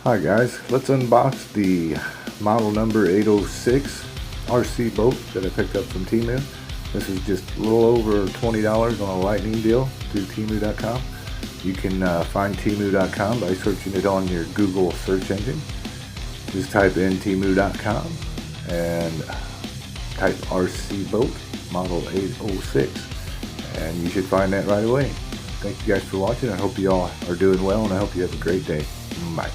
Hi guys, let's unbox the model number 806 RC boat that I picked up from TEMU. This is just a little over $20 on a lightning deal through TEMU.com. You can find TEMU.com by searching it on your Google search engine. Just type in TEMU.com and type RC boat model 806 and you should find that right away. Thank you guys for watching. I hope you all are doing well and I hope you have a great day. Bye.